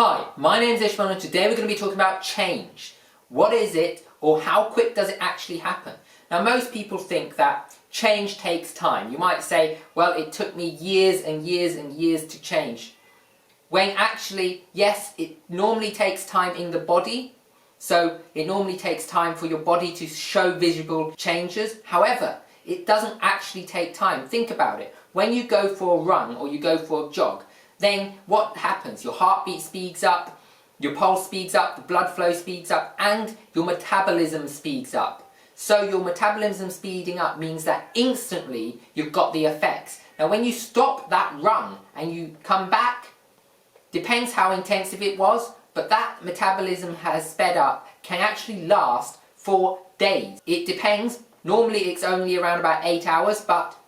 Hi, my name's Ishmael and today we're going to be talking about change. What is it, or how quick does it actually happen? Now most people think that change takes time. You might say, well, it took me years and years and years to change. When actually, yes, it normally takes time in the body. So it normally takes time for your body to show visible changes. However, it doesn't actually take time. Think about it. When you go for a run or you go for a jog, then what happens? Your heartbeat speeds up, your pulse speeds up, the blood flow speeds up, and your metabolism speeds up. So your metabolism speeding up means that instantly you've got the effects. Now when you stop that run and you come back, depends how intensive it was, but that metabolism has sped up, can actually last for days. It depends. Normally it's only around about 8 hours, but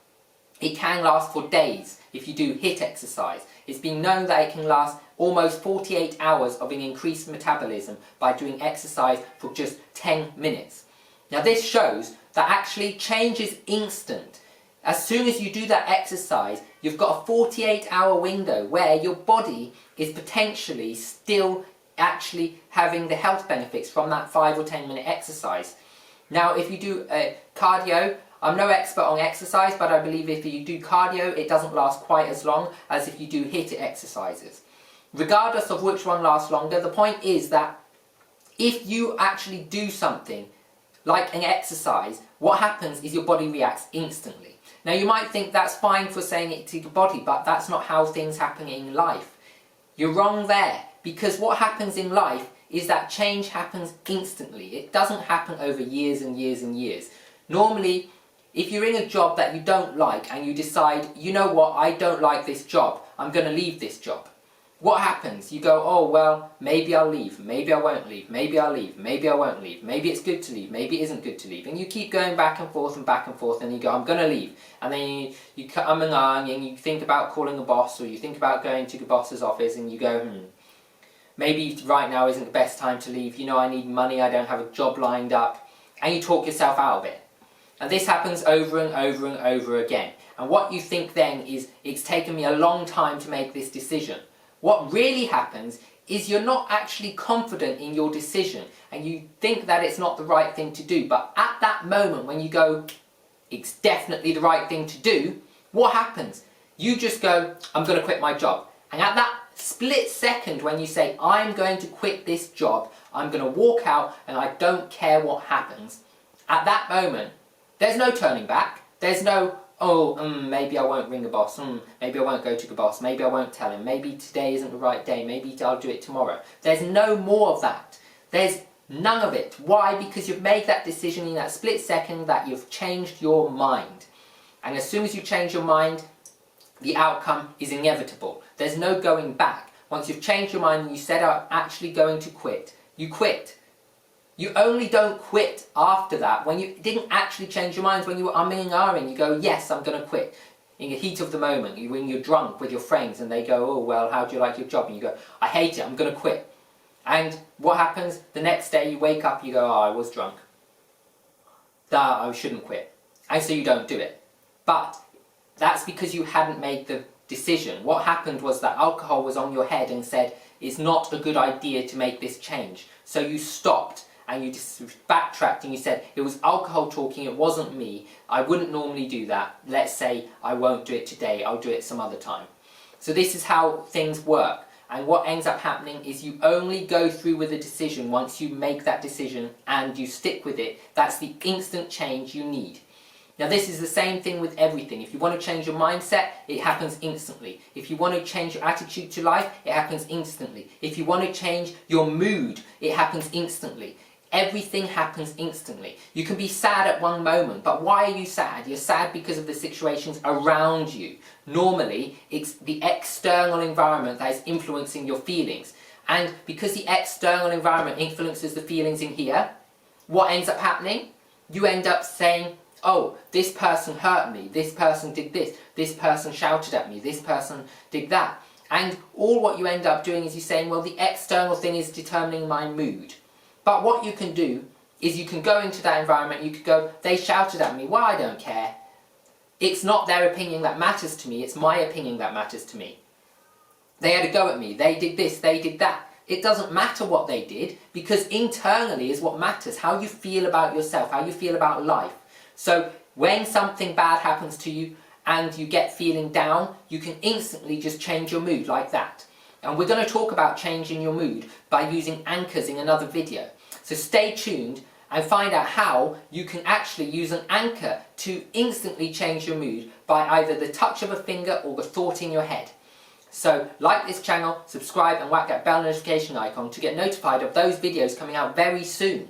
it can last for days if you do HIIT exercise. It's been known that it can last almost 48 hours of an increased metabolism by doing exercise for just 10 minutes. Now this shows that actually change is instant. As soon as you do that exercise, you've got a 48-hour window where your body is potentially still actually having the health benefits from that 5 or 10 minute exercise. Now if you do cardio, I'm no expert on exercise, but I believe if you do cardio, it doesn't last quite as long as if you do HIIT exercises. Regardless of which one lasts longer, the point is that if you actually do something like an exercise, what happens is your body reacts instantly. Now you might think that's fine for saying it to your body, but that's not how things happen in life. You're wrong there, because what happens in life is that change happens instantly. It doesn't happen over years and years and years. Normally, if you're in a job that you don't like and you decide, you know what, I don't like this job, I'm going to leave this job. What happens? You go, oh well, maybe I'll leave, maybe I won't leave, maybe I'll leave, maybe I won't leave, maybe it's good to leave, maybe it isn't good to leave. And you keep going back and forth and you go, I'm going to leave. And then you come and you think about calling a boss, or you think about going to the boss's office and you go, maybe right now isn't the best time to leave, you know, I need money, I don't have a job lined up. And you talk yourself out of it. And this happens over and over and over again. And what you think then is, it's taken me a long time to make this decision. What really happens is you're not actually confident in your decision and you think that it's not the right thing to do. But at that moment when you go, it's definitely the right thing to do, what happens? You just go, I'm going to quit my job. And at that split second when you say, I'm going to quit this job, I'm going to walk out and I don't care what happens, at that moment, there's no turning back. There's no, maybe I won't ring the boss, maybe I won't go to the boss, maybe I won't tell him, maybe today isn't the right day, maybe I'll do it tomorrow. There's no more of that. There's none of it. Why? Because you've made that decision in that split second that you've changed your mind. And as soon as you change your mind, the outcome is inevitable. There's no going back. Once you've changed your mind and you set out actually going to quit, you quit. You only don't quit after that when you didn't actually change your mind, when you were umming and ahhing, you go, yes, I'm going to quit. In the heat of the moment, when you're drunk with your friends and they go, oh, well, how do you like your job? And you go, I hate it, I'm going to quit. And what happens? The next day you wake up, you go, oh, I was drunk. I shouldn't quit. And so you don't do it. But that's because you hadn't made the decision. What happened was that alcohol was on your head and said, it's not a good idea to make this change. So you stopped. And you just backtracked and you said, it was alcohol talking, it wasn't me, I wouldn't normally do that, let's say I won't do it today, I'll do it some other time. So this is how things work, and what ends up happening is you only go through with a decision once you make that decision and you stick with it. That's the instant change you need. Now this is the same thing with everything. If you want to change your mindset, it happens instantly. If you want to change your attitude to life, it happens instantly. If you want to change your mood, it happens instantly. Everything happens instantly. You can be sad at one moment, but why are you sad? You're sad because of the situations around you. Normally, it's the external environment that is influencing your feelings. And because the external environment influences the feelings in here, what ends up happening? You end up saying, oh, this person hurt me, this person did this person shouted at me, this person did that. And all what you end up doing is you're saying, well, the external thing is determining my mood. But what you can do is you can go into that environment, you could go, they shouted at me, well, I don't care. It's not their opinion that matters to me, it's my opinion that matters to me. they had a go at me, they did this, they did that. It doesn't matter what they did, because internally is what matters, how you feel about yourself, how you feel about life. So when something bad happens to you and you get feeling down, you can instantly just change your mood like that. And we're going to talk about changing your mood by using anchors in another video. So stay tuned and find out how you can actually use an anchor to instantly change your mood by either the touch of a finger or the thought in your head. So like this channel, subscribe and whack that bell notification icon to get notified of those videos coming out very soon.